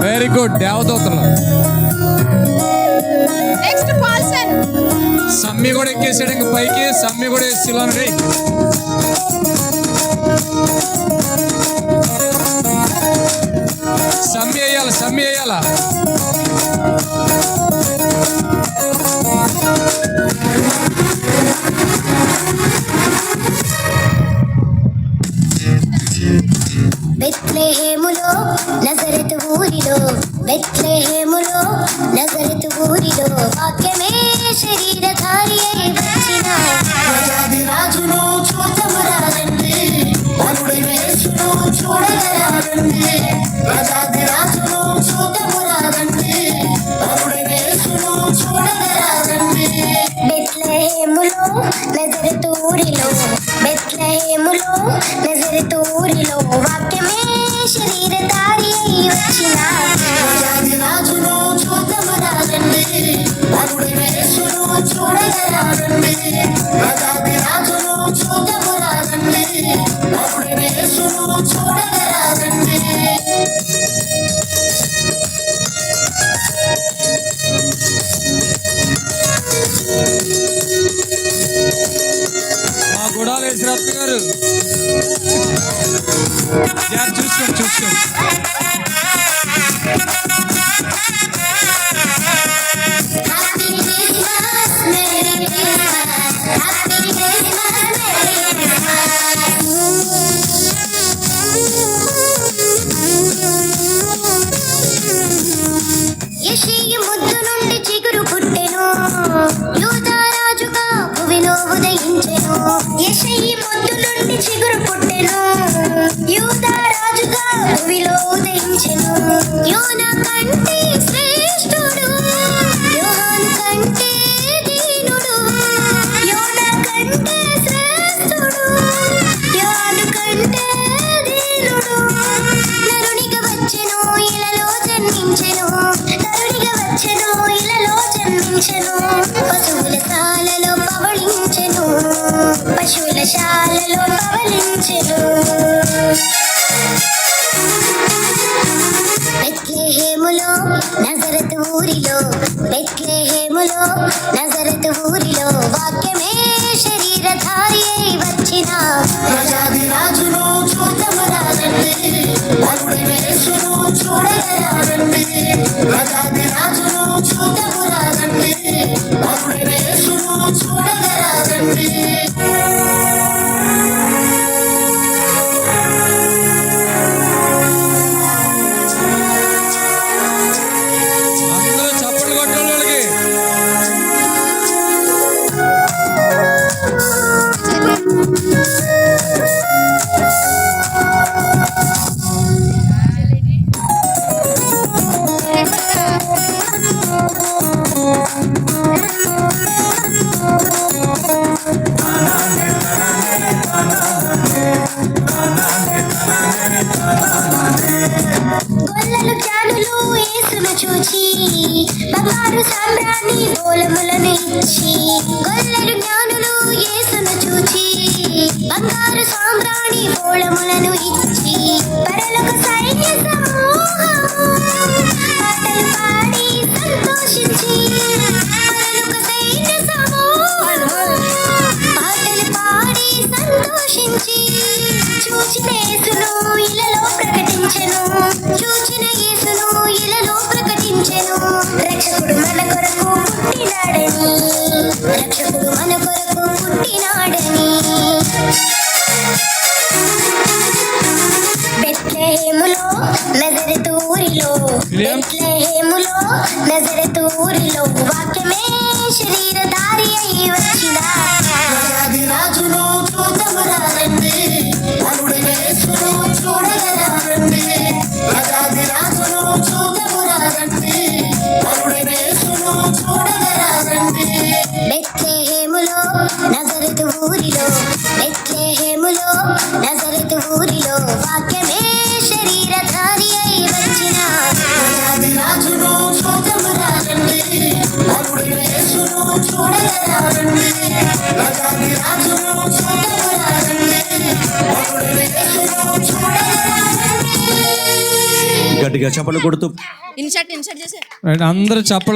Very good. దేవదూతలు. Next Paulson. Sammy కూడా ఎక్కేసాడు ఇంక పైకి. సమ్మి కూడా వేసిలోన రే. సమ్మి వేయాలి, సమ్మి వేయాలా. బెత్లెహేములో నజరతు ఊరిలో, బెత్లెహేములో నజరతు ఊరిలో వాక్యమే శరీరధారి అయి వచ్చిన రాజాది రాజును చూడమురారండి, వరుడి యేసును చూడగరారండి. రాజాది రాజును చూడమురారండి, వరుడి యేసును చూడగరారండి. బెత్లెహేములో నజరతు ఊరిలో, బెత్లెహేములో నజరతు ఊరిలో వాక్యమే శరీరధారి అయి వచ్చిన రాజాది రాజును చూడమురారండి, వరుడి యేసును చూడగరారండి. రాజాది రాజును చూడమురారండి, వరుడి యేసును చూడగరారండి. మా గుడాలు వేసి రత్న గారు చూసుకోండి, చూసుకోండి. యెషయి ముద్దు నుండి చిగురు పుట్టెను, యూదా రాజుగా భువిలో ఉదయించెను. యెషయి ముద్దు నుండి చిగురు పుట్టెను, యూదా రాజుగా భువిలో ఉదయించెను. యోనా కంటే శ్రేష్ఠుడు, యోహాను కంటే దీనుడు. యోనా కంటే శ్రేష్ఠుడు, యోహాను కంటే దీనుడు. నరునిగా వచ్చెను, ఇలలో జన్మించెను. నరునిగా వచ్చెను, ఇలలో జన్మించెను. పశువుల శాలలో పవళించెను, పశువుల శాలలో పవళించెను. బెత్లెహేములో నజరతు ఊరిలో, బెత్లెహేములో నజరతు ఊరిలో వాక్యమే శరీరధారి అయి వచ్చిన రాజాది రాజును చూడమురారండి, వరుడి యేసును చూడగరారండి. రాజాది రాజును చూడమురారండి, వరుడి యేసును చూడగరారండి. అందరూ చప్పట్లు కొట్టాలి వాళ్ళకి. గొల్లలు జ్ఞానులు యేసును చూచి బంగారు సాంబ్రాణి బోలములను ఇచ్చి, గొల్లలు జ్ఞానులు యేసును చూచి బంగారు సాంబ్రాణి బోళములను ఇచ్చి, పరలోక సైన్య సమూహము పాటలు పాడి సంతోషించి, పరలోక సైన్య సమూహము పాటలు పాడి సంతోషించి, చూచిన యేసును ఇలలో ప్రకటించెను, చూచిన యేసును ఇలలో ప్రకటించెను. రక్షకుడు మన కొరకు పుట్టినాడని, రక్షకుడు మన కొరకు పుట్టినాడని. బెత్లెహేములో నజరతు ఊరిలో, బెత్లెహేములో నజరతు ఊరిలో వాక్యమే శరీరధారి అయి వచ్చిన రాజాది రాజును చూడమురారండి, వరుడి యేసును చూడగరారండి. రాజాది రాజును చూడమురారండి, వరుడి యేసును చూడగరారండి. బెత్లెహేములో నజరతు ఊరిలో, బెత్లెహేములో నజరతు ఊరిలో వాక్యమే శరీరధారి అయి వచ్చిన రాజాది రాజును చూడమురారండి, వరుడి యేసును చూడగరారండి. రాజాది రాజును చూడమురారండి, వరుడి యేసును చూడగరారండి. గట్టిగా చప్పట్లు కొడుతూ ఇన్సర్ట్ చేసే రైట్ అందరూ చప్పట్లు